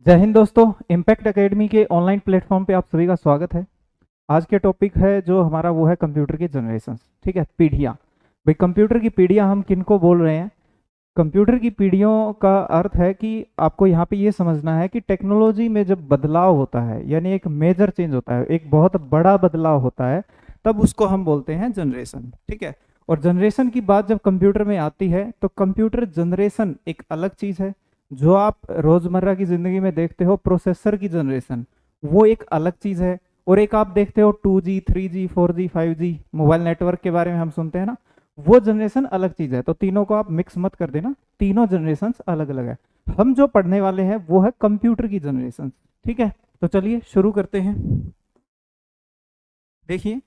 जय हिंद दोस्तों। Impact academy के ऑनलाइन प्लेटफॉर्म पे आप सभी का स्वागत है। आज के टॉपिक है जो हमारा वो है कंप्यूटर की जनरेशन। ठीक है, पीढ़ियाँ। भाई कंप्यूटर की पीढ़ियाँ हम किन को बोल रहे हैं? कंप्यूटर की पीढ़ियों का अर्थ है कि आपको यहाँ पे ये समझना है कि टेक्नोलॉजी में जब बदलाव होता है, यानी एक मेजर चेंज होता है, एक बहुत बड़ा बदलाव होता है, तब उसको हम बोलते हैं जनरेशन। ठीक है। और जनरेशन की बात जब कंप्यूटर में आती है तो कंप्यूटर जनरेशन एक अलग चीज़ है। जो आप रोजमर्रा की जिंदगी में देखते हो प्रोसेसर की जनरेशन, वो एक अलग चीज है। और एक आप देखते हो 2G 3G 4G 5G mobile network के बारे में हम सुनते हैं ना, वो जनरेशन अलग चीज है। तो तीनों को आप मिक्स मत कर देना, तीनों जनरेशन अलग अलग है। हम जो पढ़ने वाले हैं वो है कंप्यूटर की जनरेशन। ठीक है, तो चलिए शुरू करते हैं। देखिए,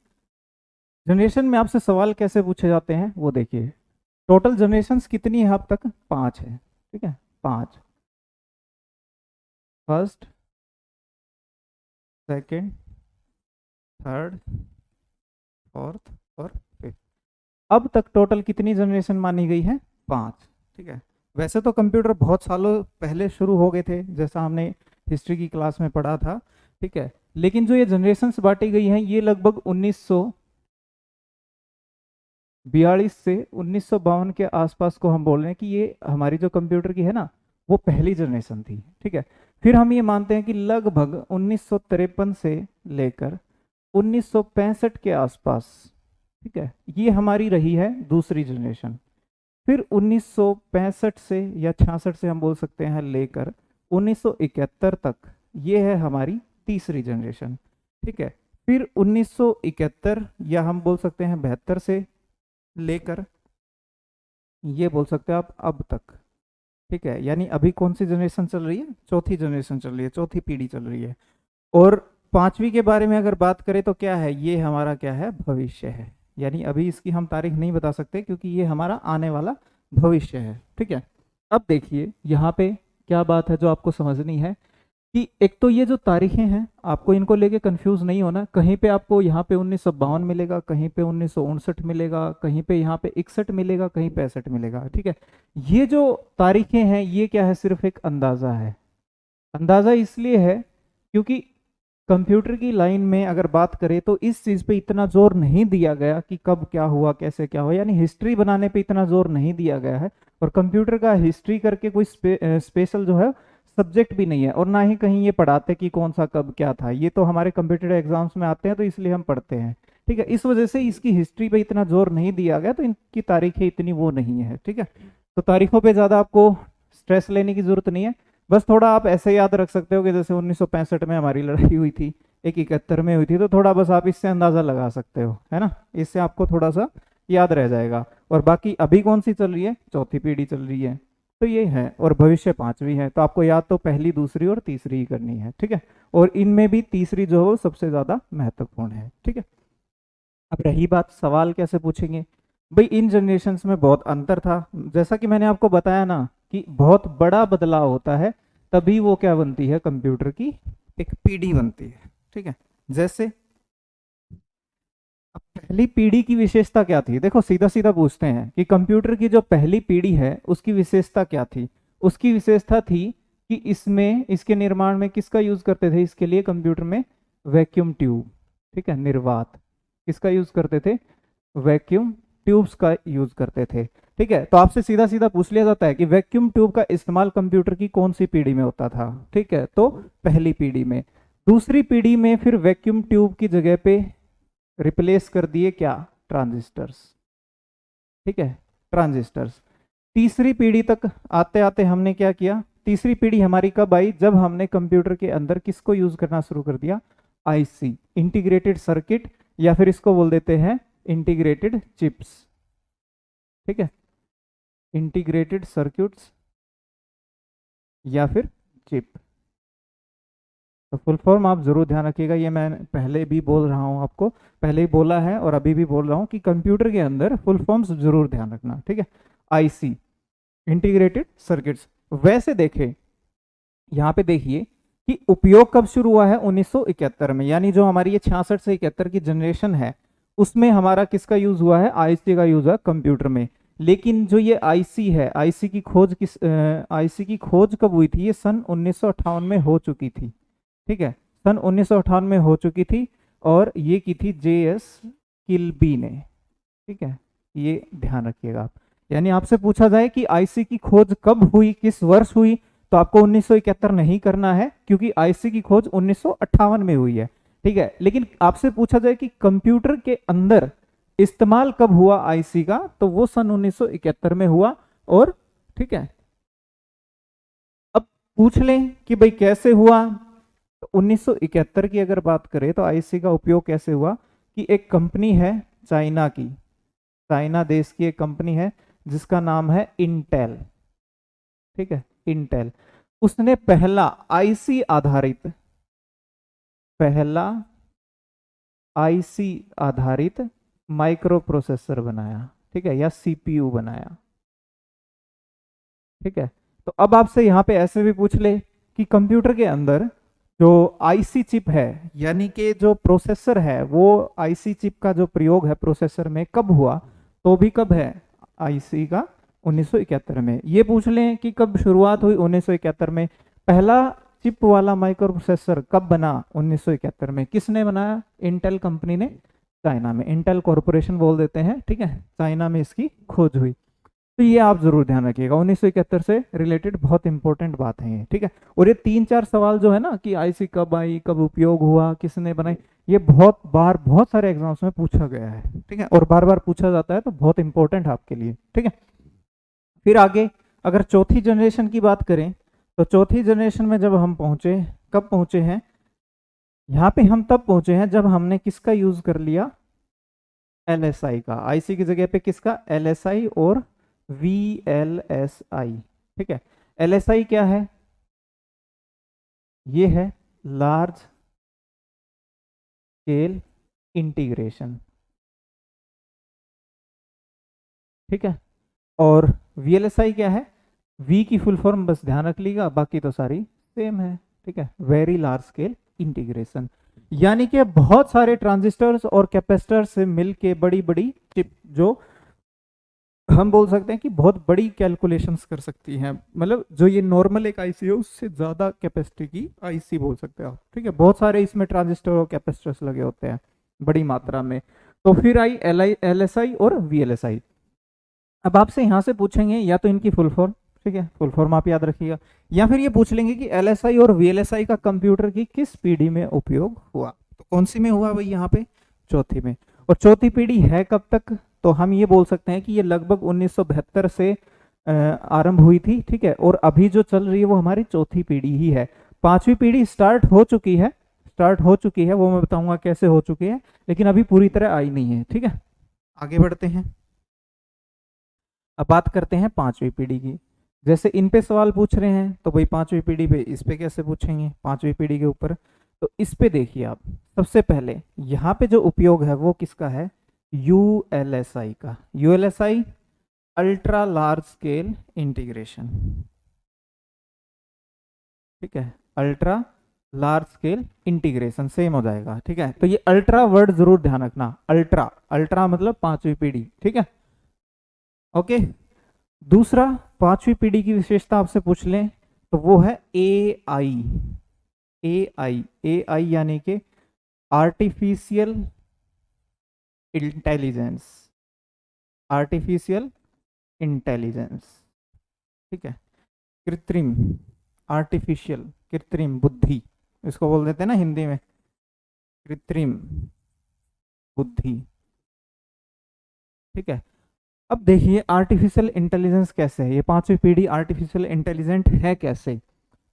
जनरेशन में आपसे सवाल कैसे पूछे जाते हैं वो देखिए। टोटल जनरेशन्स कितनी है अब तक? 5 है। ठीक है, 5। फर्स्ट, सेकेंड, थर्ड, फोर्थ और फिफ्थ। अब तक टोटल कितनी जनरेशन मानी गई है? 5। ठीक है। वैसे तो कंप्यूटर बहुत सालों पहले शुरू हो गए थे, जैसा हमने हिस्ट्री की क्लास में पढ़ा था। ठीक है, लेकिन जो ये जनरेशन्स बांटी गई हैं ये लगभग 1942 से 1952 के आसपास को हम बोल रहे हैं कि ये हमारी जो कंप्यूटर की है ना, वो पहली जनरेशन थी। ठीक है। फिर हम ये मानते हैं कि लगभग 1953 से लेकर 1965 के आसपास, ठीक है, ये हमारी रही है दूसरी जनरेशन। फिर 1965 से या 66 से हम बोल सकते हैं लेकर 1971 तक ये है हमारी तीसरी जनरेशन। ठीक है। फिर 1971 या हम बोल सकते हैं 72 से लेकर ये बोल सकते हैं आप अब तक। ठीक है, यानी अभी कौन सी जनरेशन चल रही है? चौथी जनरेशन चल रही है, चौथी पीढ़ी चल रही है। और पांचवी के बारे में अगर बात करें तो क्या है? ये हमारा क्या है? भविष्य है। यानी अभी इसकी हम तारीख नहीं बता सकते क्योंकि ये हमारा आने वाला भविष्य है। ठीक है। अब देखिए यहाँ पे क्या बात है जो आपको समझनी है कि एक तो ये जो तारीखें हैं आपको इनको लेके कंफ्यूज नहीं होना। कहीं पे आपको यहाँ पे 1952 मिलेगा, कहीं पे 1959 मिलेगा, कहीं पे यहाँ पे 61 मिलेगा, कहीं पे 65 मिलेगा। ठीक है। ये जो तारीखें हैं ये क्या है? सिर्फ एक अंदाजा है। अंदाजा इसलिए है क्योंकि कंप्यूटर की लाइन में अगर बात करें तो इस चीज पे इतना जोर नहीं दिया गया कि कब क्या हुआ कैसे क्या हुआ, यानी हिस्ट्री बनाने पे इतना जोर नहीं दिया गया है। और कंप्यूटर का हिस्ट्री करके कोई स्पेशल जो है सब्जेक्ट भी नहीं है, और ना ही कहीं ये पढ़ाते कि कौन सा कब क्या था। ये तो हमारे कंप्यूटर एग्जाम्स में आते हैं तो इसलिए हम पढ़ते हैं। ठीक है, इस वजह से इसकी हिस्ट्री पे इतना जोर नहीं दिया गया, तो इनकी तारीखें इतनी वो नहीं है। ठीक है, तो तारीखों पे ज्यादा आपको स्ट्रेस लेने की जरूरत नहीं है। बस थोड़ा आप ऐसे याद रख सकते हो कि जैसे 1965 में हमारी लड़ाई हुई थी, एक 71 में हुई थी, तो थोड़ा बस आप इससे अंदाजा लगा सकते हो, है ना। इससे आपको थोड़ा सा याद रह जाएगा। और बाकी अभी कौन सी चल रही है? चौथी पीढ़ी चल रही है, तो ये है। और भविष्य पांचवी है, तो आपको याद तो पहली दूसरी और तीसरी ही करनी है। ठीक है, और इनमें भी तीसरी जो है वो सबसे ज्यादा महत्वपूर्ण है। ठीक है। अब रही बात सवाल कैसे पूछेंगे, भाई इन जनरेशन्स में बहुत अंतर था। जैसा कि मैंने आपको बताया ना कि बहुत बड़ा बदलाव होता है, तभी वो क्या बनती है? कंप्यूटर की एक पीढ़ी बनती है। ठीक है। जैसे अब पहली पीढ़ी की विशेषता क्या थी? देखो सीधा सीधा पूछते हैं कि कंप्यूटर की जो पहली पीढ़ी है उसकी विशेषता क्या थी? उसकी विशेषता थी कि इसमें, इसके निर्माण में किसका यूज करते थे? इसके लिए कंप्यूटर में वैक्यूम ट्यूब, ठीक है, निर्वात, किसका यूज करते थे? वैक्यूम ट्यूब्स का यूज करते थे। ठीक है, तो आपसे सीधा सीधा पूछ लिया जाता है कि वैक्यूम ट्यूब का इस्तेमाल कंप्यूटर की कौन सी पीढ़ी में होता था? ठीक है, तो पहली पीढ़ी में। दूसरी पीढ़ी में फिर वैक्यूम ट्यूब की जगह पे रिप्लेस कर दिए क्या? ट्रांजिस्टर्स। ठीक है, ट्रांजिस्टर्स। तीसरी पीढ़ी तक आते आते हमने क्या किया? तीसरी पीढ़ी हमारी कब आई? जब हमने कंप्यूटर के अंदर किसको यूज करना शुरू कर दिया? आईसी, इंटीग्रेटेड सर्किट, या फिर इसको बोल देते हैं इंटीग्रेटेड चिप्स। ठीक है, इंटीग्रेटेड सर्किट्स या फिर चिप। तो फुल फॉर्म आप जरूर ध्यान रखिएगा, ये मैं पहले भी बोल रहा हूँ आपको, पहले ही बोला है और अभी भी बोल रहा हूँ कि कंप्यूटर के अंदर फुल फॉर्म्स जरूर ध्यान रखना। ठीक है, आईसी, इंटीग्रेटेड सर्किट्स। वैसे देखें, यहाँ पे देखिए कि उपयोग कब शुरू हुआ है? 1971 में, यानी जो हमारी ये 66 से 71 की जनरेशन है उसमें हमारा किसका यूज हुआ है? आईसी का यूज हुआ कंप्यूटर में। लेकिन जो ये आईसी है, आईसी की खोज कब हुई थी? ये सन 1958 में हो चुकी थी, ठीक है, सन 1958 में हो चुकी थी, और ये की थी JS किल्बी ने, ठीक है, ये ध्यान रखिएगा आप। यानी आपसे पूछा जाए कि आईसी की खोज कब हुई, किस वर्ष हुई, तो आपको 1971 नहीं करना है, क्योंकि आईसी की खोज 1958 में हुई है, ठीक है। लेकिन आपसे पूछा जाए कि कंप्यूटर के अंदर इस्तेमाल कब हुआ आईसी का, तो वो सन 1971 में हुआ, और ठीक है। अब पूछ लें कि भाई कैसे हुआ, तो 1971 की अगर बात करें तो आईसी का उपयोग कैसे हुआ कि एक कंपनी है चाइना की, चाइना देश की एक कंपनी है जिसका नाम है इंटेल, ठीक है, इंटेल। उसने पहला आईसी आधारित माइक्रो प्रोसेसर बनाया, ठीक है, या सीपीयू बनाया, ठीक है। तो अब आपसे यहाँ पे ऐसे भी पूछ ले कि कंप्यूटर के अंदर जो आईसी चिप है, यानी कि जो प्रोसेसर है, वो आईसी चिप का जो प्रयोग है प्रोसेसर में कब हुआ, तो भी कब है आईसी का? 1971 में। ये पूछ लें कि कब शुरुआत हुई? 1971 में। पहला चिप वाला माइक्रो प्रोसेसर कब बना? 1971 में। किसने बनाया? इंटेल कंपनी ने, चाइना में, इंटेल कॉरपोरेशन बोल देते हैं, ठीक है, चाइना में इसकी खोज हुई। तो ये आप जरूर ध्यान रखिएगा, 1971 से रिलेटेड बहुत इंपॉर्टेंट बात है ये, ठीक है। और ये 3-4 सवाल जो है ना कि आईसी कब आई, कब उपयोग हुआ, किसने बनाई, ये बहुत सारे एग्जाम्स में पूछा गया है, ठीक है, और बार बार पूछा जाता है, तो बहुत इंपॉर्टेंट है आपके लिए, ठीक है। फिर आगे अगर चौथी जनरेशन की बात करें, तो चौथी जनरेशन में जब हम पहुंचे, कब पहुंचे हैं? यहाँ पे हम तब पहुंचे हैं जब हमने किसका यूज कर लिया? LSI का। आईसी की जगह पे किसका? LSI और VLSI, ठीक है। LSI क्या है? ये है लार्ज स्केल इंटीग्रेशन, ठीक है। और VLSI क्या है? V की फुल फॉर्म बस ध्यान रख लीजिएगा, बाकी तो सारी सेम है, ठीक है, वेरी लार्ज स्केल इंटीग्रेशन। यानी कि बहुत सारे ट्रांजिस्टर्स और कैपेसिटर्स से मिलके बड़ी बड़ी चिप, जो हम बोल सकते हैं कि बहुत बड़ी कैलकुलेशंस कर सकती हैं, मतलब जो ये नॉर्मल एक आईसी है उससे ज्यादा कैपेसिटी की आईसी बोल सकते हैं आप, ठीक है। बहुत सारे इसमें ट्रांजिस्टर और कैपेसिटर्स लगे होते हैं बड़ी मात्रा में। तो फिर आई LSI और VLSI। अब आपसे यहाँ से पूछेंगे या तो इनकी फुल फॉर्म, ठीक है, फुल फॉर्म आप याद रखिएगा, या फिर ये पूछ लेंगे कि LSI और VLSI का कंप्यूटर की किस पीढ़ी में उपयोग हुआ। तो कौन सी में हुआ भाई? यहाँ पे चौथी में। और चौथी पीढ़ी है कब तक? तो हम ये बोल सकते हैं कि ये लगभग 1972 से आरंभ हुई थी, ठीक है, और अभी जो चल रही है वो हमारी चौथी पीढ़ी ही है। पांचवी पीढ़ी स्टार्ट हो चुकी है, वो मैं बताऊंगा कैसे हो चुकी है, लेकिन अभी पूरी तरह आई नहीं है, ठीक है। आगे बढ़ते हैं, अब बात करते हैं पांचवी पीढ़ी की। जैसे इन पे सवाल पूछ रहे हैं, तो भाई पांचवी पीढ़ी पे इस पे कैसे पूछेंगे पांचवी पीढ़ी के ऊपर? तो इस पे देखिए आप, सबसे पहले यहाँ पे जो उपयोग है वो किसका है? ULSI का। ULSI ultra large scale integration, ठीक है, ultra large scale integration same हो जाएगा, ठीक है। तो ये अल्ट्रा वर्ड जरूर ध्यान रखना, अल्ट्रा, अल्ट्रा मतलब पांचवी पीढ़ी, ठीक है, ओके। दूसरा, पांचवी पीढ़ी की विशेषता आपसे पूछ लें तो वो है AI। AI यानी कि आर्टिफिशियल इंटेलिजेंस, आर्टिफिशियल इंटेलिजेंस, ठीक है, कृत्रिम, आर्टिफिशियल, कृत्रिम बुद्धि, इसको बोल देते हैं ना हिंदी में, कृत्रिम बुद्धि, ठीक है। अब देखिए आर्टिफिशियल इंटेलिजेंस कैसे है, ये पांचवी पीढ़ी आर्टिफिशियल इंटेलिजेंट है कैसे?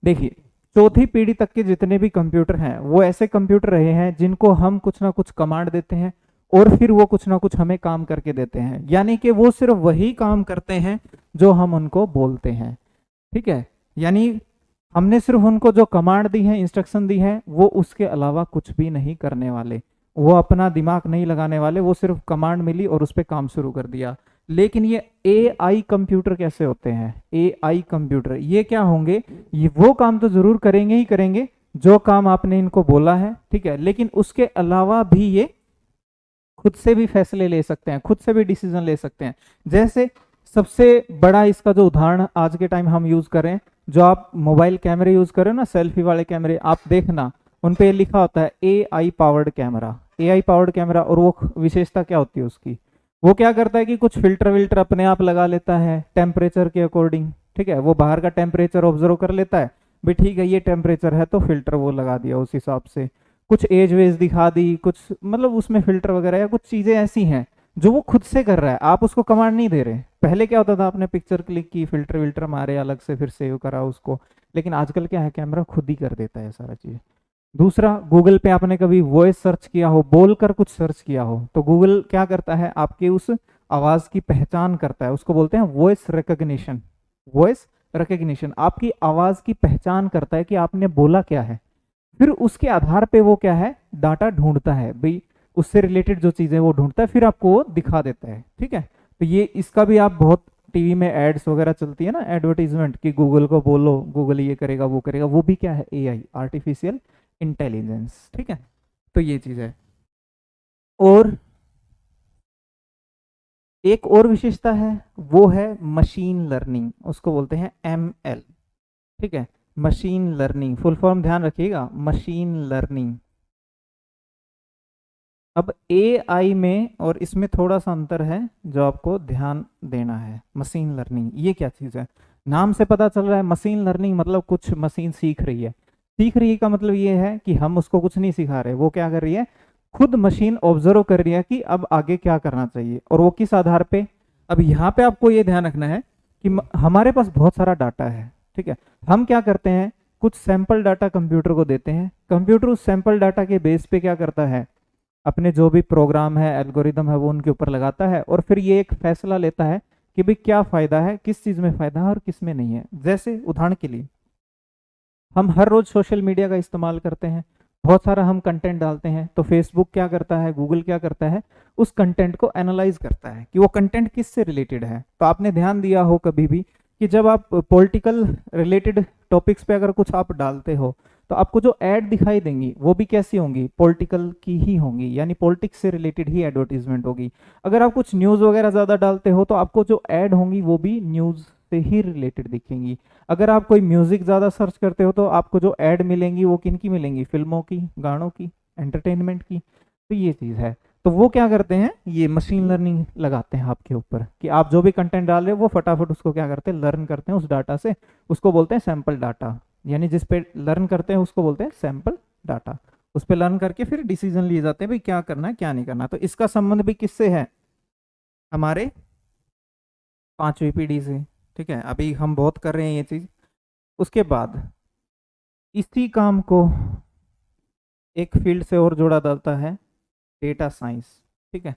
देखिए चौथी पीढ़ी तक के जितने भी कंप्यूटर हैं वो ऐसे कंप्यूटर रहे हैं जिनको हम कुछ ना कुछ कमांड देते हैं और फिर वो कुछ ना कुछ हमें काम करके देते हैं, यानी कि वो सिर्फ वही काम करते हैं जो हम उनको बोलते हैं, ठीक है। यानी हमने सिर्फ उनको जो कमांड दी है, इंस्ट्रक्शन दी है, वो उसके अलावा कुछ भी नहीं करने वाले, वो अपना दिमाग नहीं लगाने वाले, वो सिर्फ कमांड मिली और उस पर काम शुरू कर दिया। लेकिन ये AI कंप्यूटर कैसे होते हैं? AI कंप्यूटर ये क्या होंगे? ये वो काम तो जरूर करेंगे ही करेंगे जो काम आपने इनको बोला है, ठीक है, लेकिन उसके अलावा भी ये खुद से भी फैसले ले सकते हैं, खुद से भी डिसीजन ले सकते हैं। जैसे सबसे बड़ा इसका जो उदाहरण आज के टाइम हम यूज कर रहे हैं, जो आप मोबाइल कैमरे यूज कर रहे हो ना, सेल्फी वाले कैमरे, आप देखना उन पे लिखा होता है AI powered camera, AI powered camera. और वो विशेषता क्या होती है उसकी, वो क्या करता है कि कुछ फिल्टर विल्टर अपने आप लगा लेता है टेम्परेचर के अकॉर्डिंग, ठीक है। वो बाहर का टेम्परेचर ऑब्जर्व कर लेता है, भी ठीक है ये टेम्परेचर है, तो फिल्टर वो लगा दिया उस हिसाब से, कुछ एज वेज दिखा दी, कुछ मतलब उसमें फिल्टर वगैरह या कुछ चीजें ऐसी हैं जो वो खुद से कर रहा है, आप उसको कमांड नहीं दे रहे। पहले क्या होता था, आपने पिक्चर क्लिक की, फिल्टर विल्टर मारे अलग से, फिर सेव करा उसको, लेकिन आजकल क्या है, कैमरा खुद ही कर देता है सारा चीज। दूसरा, गूगल पे आपने कभी वॉइस सर्च किया हो, बोलकर कुछ सर्च किया हो, तो गूगल क्या करता है, आपके उस आवाज की पहचान करता है, उसको बोलते हैं वॉइस रिकॉग्निशन। वॉइस रिकॉग्निशन आपकी आवाज की पहचान करता है कि आपने बोला क्या है, फिर उसके आधार पे वो क्या है, डाटा ढूंढता है भाई, उससे रिलेटेड जो चीजें वो ढूंढता है, फिर आपको वो दिखा देता है, ठीक है। तो ये इसका भी आप बहुत टीवी में एड्स वगैरह चलती है ना, एडवर्टीजमेंट, कि गूगल को बोलो, गूगल ये करेगा वो करेगा, वो भी क्या है, AI, आर्टिफिशियल इंटेलिजेंस, ठीक है। तो ये चीज है। और एक और विशेषता है, वो है मशीन लर्निंग, उसको बोलते हैं ML, ठीक है। मशीन लर्निंग फुल फॉर्म ध्यान रखिएगा, मशीन लर्निंग। अब AI में और इसमें थोड़ा सा अंतर है जो आपको ध्यान देना है। मशीन लर्निंग ये क्या चीज़ है, नाम से पता चल रहा है मशीन लर्निंग मतलब कुछ मशीन सीख रही है। सीख रही है का मतलब ये है कि हम उसको कुछ नहीं सिखा रहे, वो क्या कर रही है, खुद मशीन ऑब्जर्व कर रही है कि अब आगे क्या करना चाहिए, और वो किस आधार पे। अब यहाँ पे आपको ये ध्यान रखना है कि हमारे पास बहुत सारा डाटा है, ठीक है। हम क्या करते हैं, कुछ सैंपल डाटा कंप्यूटर को देते हैं, कंप्यूटर उस सैंपल डाटा के बेस पे क्या करता है, अपने जो भी प्रोग्राम है, एल्गोरिदम है, वो उनके ऊपर लगाता है, और फिर ये एक फैसला लेता है कि भाई क्या फायदा है, किस चीज में फायदा है और किस में नहीं है। जैसे उदाहरण के लिए, हम हर रोज सोशल मीडिया का इस्तेमाल करते हैं, बहुत सारा हम कंटेंट डालते हैं, तो फेसबुक क्या करता है, गूगल क्या करता है, उस कंटेंट को एनालाइज करता है कि वो कंटेंट किस से रिलेटेड है। तो आपने ध्यान दिया हो कभी भी कि जब आप पॉलिटिकल रिलेटेड टॉपिक्स पे अगर कुछ आप डालते हो, तो आपको जो ऐड दिखाई देंगी वो भी कैसी होंगी, पॉलिटिकल की ही होंगी, यानी पॉलिटिक्स से रिलेटेड ही एडवर्टीजमेंट होगी। अगर आप कुछ न्यूज़ वगैरह ज़्यादा डालते हो, तो आपको जो ऐड होंगी वो भी न्यूज़ से ही रिलेटेड दिखेंगी। अगर आप कोई म्यूजिक ज़्यादा सर्च करते हो, तो आपको जो ऐड मिलेंगी वो किन की मिलेंगी, फिल्मों की, गानों की, एंटरटेनमेंट की। तो ये चीज़ है। तो वो क्या करते हैं, ये मशीन लर्निंग लगाते हैं आपके ऊपर कि आप जो भी कंटेंट डाल रहे हो वो फटाफट उसको क्या करते हैं, लर्न करते हैं उस डाटा से, उसको बोलते हैं सैंपल डाटा। यानी जिस पे लर्न करते हैं उसको बोलते हैं सैंपल डाटा। उस पे लर्न करके फिर डिसीजन लिए जाते हैं भाई क्या करना है क्या नहीं करना। तो इसका संबंध भी किससे है, हमारे 5वीं पीढ़ी से, ठीक है। अभी हम बहुत कर रहे हैं ये चीज। उसके बाद इसी काम को एक फील्ड से और जोड़ा जाता है, डेटा साइंस, ठीक है,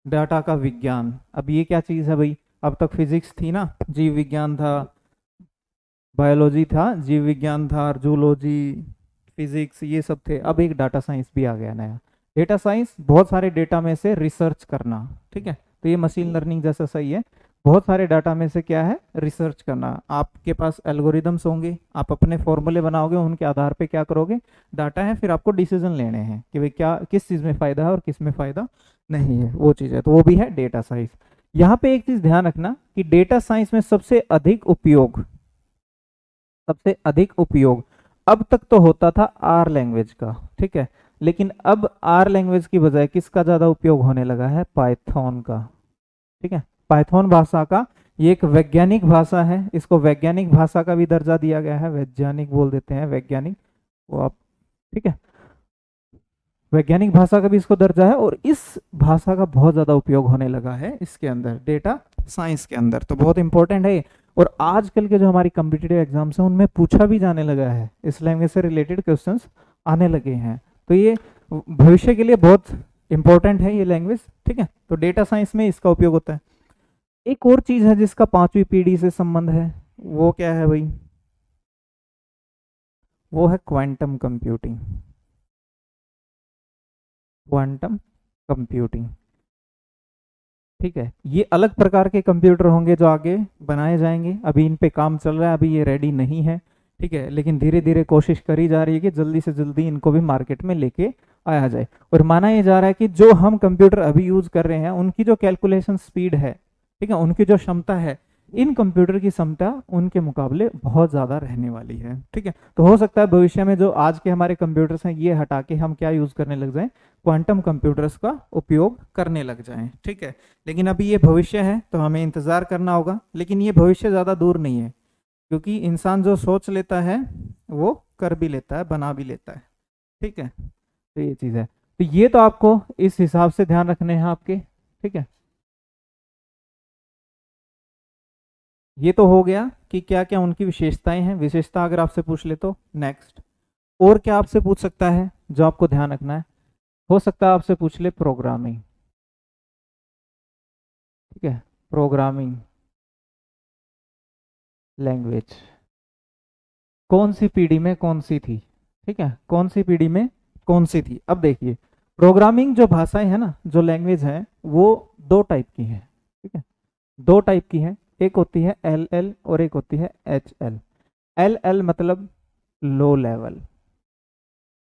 डाटा का विज्ञान। अब ये क्या चीज़ है भाई, अब तक फिजिक्स थी ना, जीव विज्ञान था, बायोलॉजी था, जीव विज्ञान था, जूलॉजी, फिजिक्स, ये सब थे। अब एक डाटा साइंस भी आ गया नया। डेटा साइंस बहुत सारे डेटा में से रिसर्च करना, ठीक है। तो ये मशीन लर्निंग जैसा सही है, बहुत सारे डाटा में से क्या है, रिसर्च करना। आपके पास एल्गोरिदम्स होंगे, आप अपने फॉर्मूले बनाओगे, उनके आधार पे क्या करोगे, डाटा है, फिर आपको डिसीजन लेने हैं कि भाई क्या किस चीज़ में फ़ायदा है और किस में फ़ायदा नहीं है, वो चीज़ है। तो वो भी है डेटा साइंस। यहाँ पे एक चीज़ ध्यान रखना कि डेटा साइंस में सबसे अधिक उपयोग अब तक तो होता था आर लैंग्वेज का, ठीक है। लेकिन अब आर लैंग्वेज की बजाय किसका ज़्यादा उपयोग होने लगा है, पाइथन का, ठीक है। पाइथन भाषा का, ये एक वैज्ञानिक भाषा है, इसको वैज्ञानिक भाषा का भी दर्जा दिया गया है, वैज्ञानिक बोल देते हैं, वैज्ञानिक वो आप, ठीक है, वैज्ञानिक भाषा का भी इसको दर्जा है। और इस भाषा का बहुत ज़्यादा उपयोग होने लगा है इसके अंदर, डेटा साइंस के अंदर, तो बहुत इंपॉर्टेंट है। और आजकल के जो हमारी कम्पिटिटिव एग्जाम्स हैं उनमें पूछा भी जाने लगा है, इस लैंग्वेज से रिलेटेड क्वेश्चंस आने लगे हैं। तो ये भविष्य के लिए बहुत इंपॉर्टेंट है ये लैंग्वेज, ठीक है। तो डेटा साइंस में इसका उपयोग होता है। एक और चीज है जिसका 5वीं पीढ़ी से संबंध है, वो क्या है भाई, वो है क्वांटम कंप्यूटिंग। क्वांटम कंप्यूटिंग, ठीक है। ये अलग प्रकार के कंप्यूटर होंगे जो आगे बनाए जाएंगे, अभी इन पे काम चल रहा है, अभी ये रेडी नहीं है, ठीक है। लेकिन धीरे धीरे कोशिश करी जा रही है कि जल्दी से जल्दी इनको भी मार्केट में लेके आया जाए। और माना ये जा रहा है कि जो हम कंप्यूटर अभी यूज कर रहे हैं उनकी जो कैलकुलेशन स्पीड है, ठीक है, उनकी जो क्षमता है, इन कंप्यूटर की क्षमता उनके मुकाबले बहुत ज़्यादा रहने वाली है। ठीक है, तो हो सकता है भविष्य में जो आज के हमारे कंप्यूटर्स हैं ये हटा के हम क्या यूज़ करने लग जाएं, क्वांटम कंप्यूटर्स का उपयोग करने लग जाएं। ठीक है, लेकिन अभी ये भविष्य है तो हमें इंतज़ार करना होगा, लेकिन ये भविष्य ज़्यादा दूर नहीं है, क्योंकि इंसान जो सोच लेता है वो कर भी लेता है, बना भी लेता है। ठीक है, तो ये चीज़ है। तो ये तो आपको इस हिसाब से ध्यान रखने हैं आपके। ठीक है, ये तो हो गया कि क्या क्या उनकी विशेषताएं हैं। विशेषता अगर आपसे पूछ ले तो नेक्स्ट और क्या आपसे पूछ सकता है जो आपको ध्यान रखना है, हो सकता है आपसे पूछ ले प्रोग्रामिंग। ठीक है, प्रोग्रामिंग लैंग्वेज कौन सी पीढ़ी में कौन सी थी। ठीक है, कौन सी पीढ़ी में कौन सी थी। अब देखिए, प्रोग्रामिंग जो भाषाएं है ना, जो लैंग्वेज है, वो दो टाइप की है। ठीक है, दो टाइप की है, एक होती है एल एल और एक होती है एच एल। एल एल मतलब लो लेवल,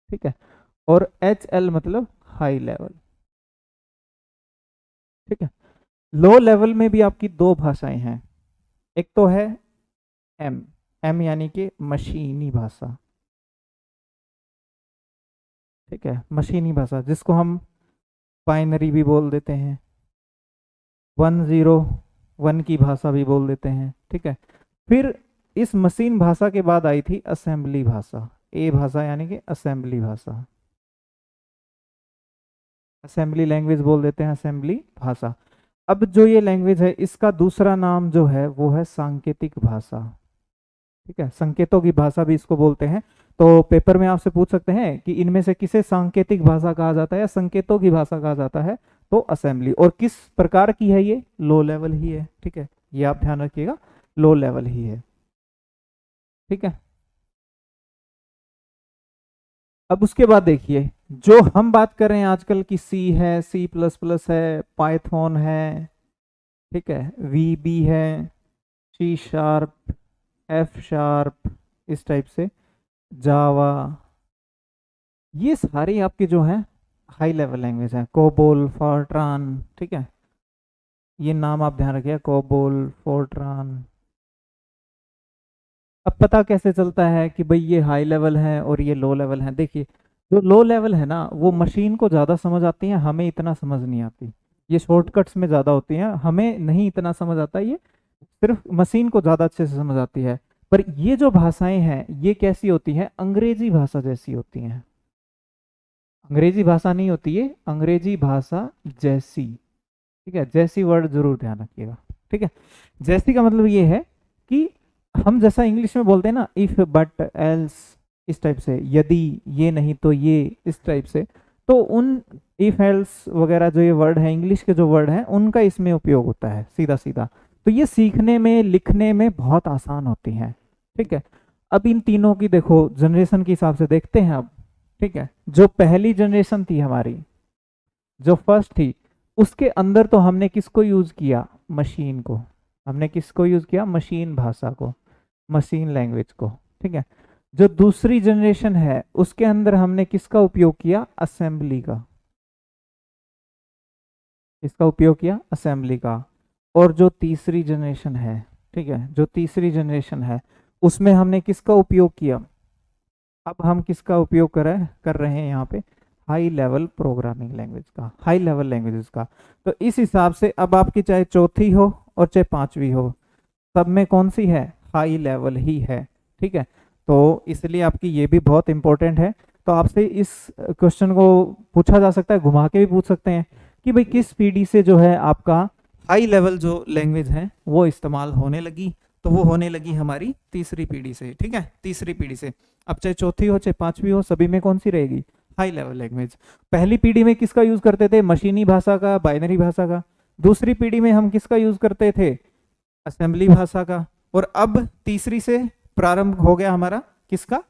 ठीक है, और एच एल मतलब हाई लेवल। ठीक है, लो लेवल में भी आपकी दो भाषाएं हैं, एक तो है एम, एम यानी कि मशीनी भाषा। ठीक है, मशीनी भाषा जिसको हम बाइनरी भी बोल देते हैं, 101 की भाषा भी बोल देते हैं। ठीक है, फिर इस मशीन भाषा के बाद आई थी असेंबली भाषा, ए भाषा यानी कि असेंबली भाषा, असेंबली लैंग्वेज बोल देते हैं, असेंबली भाषा। अब जो ये लैंग्वेज है इसका दूसरा नाम जो है वो है सांकेतिक भाषा। ठीक है, संकेतों की भाषा भी इसको बोलते हैं। तो पेपर में आपसे पूछ सकते हैं कि इनमें से किसे सांकेतिक भाषा कहा जाता है या संकेतों की भाषा कहा जाता है, तो असेंबली। और किस प्रकार की है ये, लो लेवल ही है। ठीक है, ये आप ध्यान रखिएगा, लो लेवल ही है। ठीक है, अब उसके बाद देखिए, जो हम बात कर रहे हैं आजकल की सी है, सी प्लस प्लस है, पाइथन है, ठीक है, वी बी है, सी शार्प, एफ शार्प, इस टाइप से जावा, ये सारी आपकी जो है हाई लेवल लैंग्वेज है। कोबोल, फोर्ट्रान, ठीक है, ये नाम आप ध्यान रखिए, कोबोल, फोर्ट्रान। अब पता कैसे चलता है कि भाई ये हाई लेवल है और ये लो लेवल है। देखिए, जो लो लेवल है ना वो मशीन को ज़्यादा समझ आती है, हमें इतना समझ नहीं आती। ये शॉर्टकट्स में ज़्यादा होती हैं, हमें नहीं इतना समझ आता, ये सिर्फ मशीन को ज़्यादा अच्छे से समझ आती है। पर ये जो भाषाएं हैं ये कैसी होती हैं, अंग्रेजी भाषा जैसी होती हैं। अंग्रेजी भाषा नहीं होती है, अंग्रेजी भाषा जैसी। ठीक है, जैसी वर्ड जरूर ध्यान रखिएगा। ठीक है, जैसी का मतलब ये है कि हम जैसा इंग्लिश में बोलते हैं ना, इफ बट एल्स, इस टाइप से, यदि, ये नहीं तो ये, इस टाइप से, तो उन इफ एल्स वगैरह जो ये वर्ड है, इंग्लिश के जो वर्ड हैं, उनका इसमें उपयोग होता है सीधा सीधा। तो ये सीखने में, लिखने में बहुत आसान होती हैं। ठीक है, अब इन तीनों की देखो जनरेशन के हिसाब से देखते हैं अब। ठीक है, जो पहली जनरेशन थी हमारी, जो फर्स्ट थी, उसके अंदर तो हमने किसको यूज किया, मशीन को। हमने किसको यूज किया, मशीन भाषा को, मशीन लैंग्वेज को। ठीक है, जो दूसरी जनरेशन है उसके अंदर हमने किसका उपयोग किया, असेंबली का। इसका उपयोग किया असेंबली का। और जो तीसरी जनरेशन है, ठीक है, जो तीसरी जनरेशन है उसमें हमने किसका उपयोग किया, अब हम किसका उपयोग कर रहे हैं यहाँ पे, हाई लेवल प्रोग्रामिंग लैंग्वेज का, हाई लेवल लैंग्वेजेस का। तो इस हिसाब से अब आपकी चाहे चौथी हो और चाहे पांचवी हो, सब में कौन सी है, हाई लेवल ही है। ठीक है, तो इसलिए आपकी ये भी बहुत इंपॉर्टेंट है। तो आपसे इस क्वेश्चन को पूछा जा सकता है, घुमा के भी पूछ सकते हैं कि भाई किस पीढ़ी से जो है आपका हाई लेवल जो लैंग्वेज है वो इस्तेमाल होने लगी, तो वो होने लगी हमारी तीसरी पीढ़ी से। ठीक है, तीसरी पीढ़ी से। अब चाहे चौथी हो चाहे पांचवी हो, सभी में कौन सी रहेगी, हाई लेवल लैंग्वेज। पहली पीढ़ी में किसका यूज करते थे, मशीनी भाषा का, बाइनरी भाषा का। दूसरी पीढ़ी में हम किसका यूज करते थे, असेंबली भाषा का। और अब तीसरी से प्रारंभ हो गया हमारा किसका,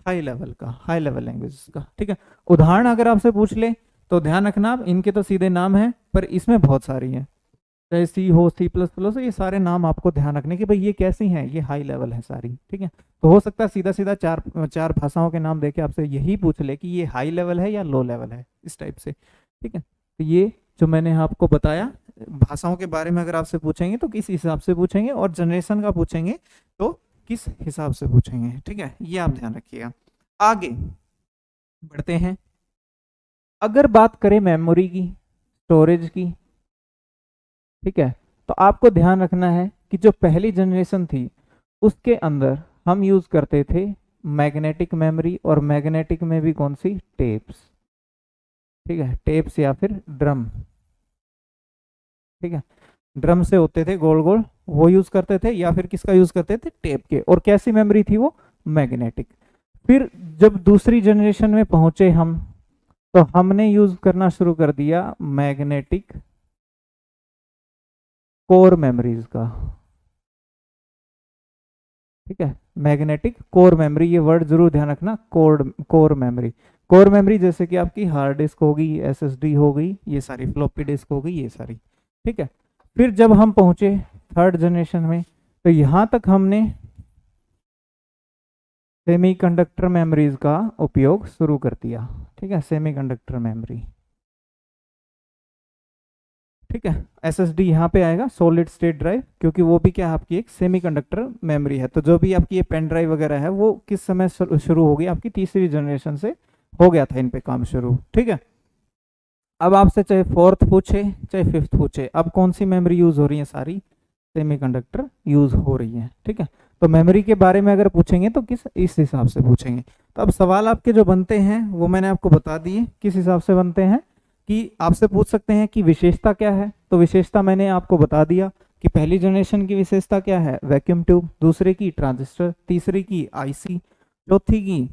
हाई लेवल का, हाई लेवल लैंग्वेज का। ठीक है, उदाहरण अगर आपसे पूछ ले तो ध्यान रखना, इनके तो सीधे नाम है पर इसमें बहुत सारी हैं, चाहे सी हो, सी प्लस प्लस हो, ये सारे नाम आपको ध्यान रखने कि भाई ये कैसी हैं, ये हाई लेवल है सारी। ठीक है, तो हो सकता है सीधा सीधा चार भाषाओं के नाम देके आपसे यही पूछ ले कि ये हाई लेवल है या लो लेवल है, इस टाइप से। ठीक है, तो ये जो मैंने आपको बताया भाषाओं के बारे में अगर आपसे पूछेंगे तो किस हिसाब से पूछेंगे, और जनरेशन का पूछेंगे तो किस हिसाब से पूछेंगे, ठीक है, ये आप ध्यान रखिएगा। आगे बढ़ते हैं। अगर बात करें मेमोरी की, स्टोरेज की, ठीक है, तो आपको ध्यान रखना है कि जो पहली जनरेशन थी उसके अंदर हम यूज करते थे मैग्नेटिक मेमोरी, और मैग्नेटिक में भी कौन सी, टेप्स, ठीक है, टेप्स या फिर ड्रम, ठीक है, ड्रम से होते थे गोल गोल, वो यूज करते थे, या फिर किसका यूज करते थे, टेप के। और कैसी मेमोरी थी वो, मैग्नेटिक। फिर जब दूसरी जनरेशन में पहुंचे हम, तो हमने यूज करना शुरू कर दिया मैग्नेटिक कोर मेमोरीज का, ठीक है, मैग्नेटिक कोर मेमोरी, ये वर्ड जरूर ध्यान रखना, कोर मेमोरी। कोर मेमोरी जैसे कि आपकी हार्ड डिस्क हो गई, एसएसडी हो गई, ये सारी फ्लॉपी डिस्क हो गई, ये सारी, ठीक है। फिर जब हम पहुंचे थर्ड जनरेशन में, तो यहां तक हमने सेमीकंडक्टर मेमोरीज का उपयोग शुरू कर दिया, ठीक है, सेमीकंडक्टर मेमोरी, ठीक है। एसएसडी यहाँ पे आएगा, सॉलिड स्टेट ड्राइव, क्योंकि वो भी क्या है, आपकी एक सेमीकंडक्टर मेमोरी है। तो जो भी आपकी ये पेन ड्राइव वगैरह है वो किस समय शुरू हो गई, आपकी तीसरी जनरेशन से हो गया था इन पे काम शुरू, ठीक है। अब आपसे चाहे फोर्थ पूछे चाहे फिफ्थ पूछे, अब कौन सी मेमोरी यूज हो रही है, सारी सेमीकंडक्टर यूज हो रही है, ठीक है। तो मेमोरी के बारे में अगर पूछेंगे तो किस इस हिसाब से पूछेंगे। तो अब सवाल आपके जो बनते हैं वो मैंने आपको बता दिए किस हिसाब से बनते हैं, कि आपसे पूछ सकते हैं कि विशेषता क्या है, तो विशेषता मैंने आपको बता दिया कि पहली जनरेशन की विशेषता क्या है, वैक्यूम ट्यूब, दूसरे की ट्रांजिस्टर, तीसरी की आईसी, चौथी की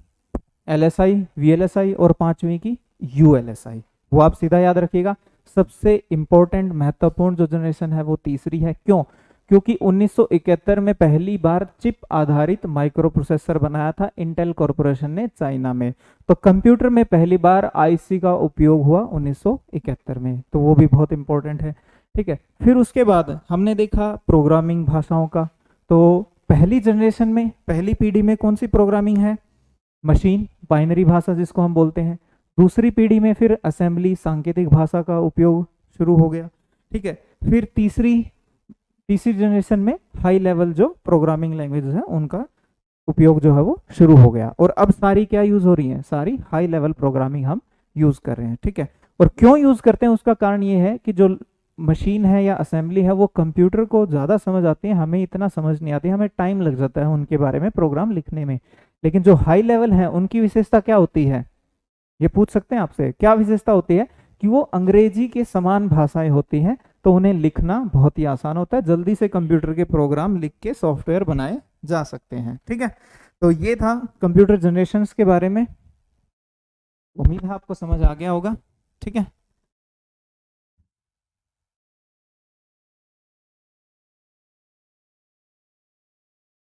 एलएसआई, वीएलएसआई, और पांचवी की यूएलएसआई। वो आप सीधा याद रखिएगा। सबसे इंपॉर्टेंट महत्वपूर्ण जो जनरेशन है वो तीसरी है। क्यों? क्योंकि 1971 में पहली बार चिप आधारित माइक्रो प्रोसेसर बनाया था इंटेल कॉरपोरेशन ने चाइना में। तो कंप्यूटर में पहली बार आईसी का उपयोग हुआ 1971 में, तो वो भी बहुत इंपॉर्टेंट है, ठीक है। फिर उसके बाद हमने देखा प्रोग्रामिंग भाषाओं का। तो पहली जनरेशन में, पहली पीढ़ी में कौन सी प्रोग्रामिंग है, मशीन, बाइनरी भाषा जिसको हम बोलते हैं। दूसरी पीढ़ी में फिर असेंबली, सांकेतिक भाषा का उपयोग शुरू हो गया, ठीक है। फिर तीसरी जनरेशन में हाई लेवल जो प्रोग्रामिंग लैंग्वेज है उनका उपयोग जो है वो शुरू हो गया। और अब सारी क्या यूज हो रही है, सारी हाई लेवल प्रोग्रामिंग हम यूज कर रहे हैं, ठीक है। और क्यों यूज करते हैं उसका कारण ये है कि जो मशीन है या असेंबली है वो कंप्यूटर को ज्यादा समझ आती है, हमें इतना समझ नहीं आती, हमें टाइम लग जाता है उनके बारे में प्रोग्राम लिखने में। लेकिन जो हाई लेवल है उनकी विशेषता क्या होती है, ये पूछ सकते हैं आपसे, क्या विशेषता होती है, कि वो अंग्रेजी के समान भाषाएं होती हैं, तो उन्हें लिखना बहुत ही आसान होता है, जल्दी से कंप्यूटर के प्रोग्राम लिख के सॉफ्टवेयर बनाए जा सकते हैं, ठीक है। तो ये था कंप्यूटर जनरेशन्स के बारे में, उम्मीद है आपको समझ आ गया होगा, ठीक है।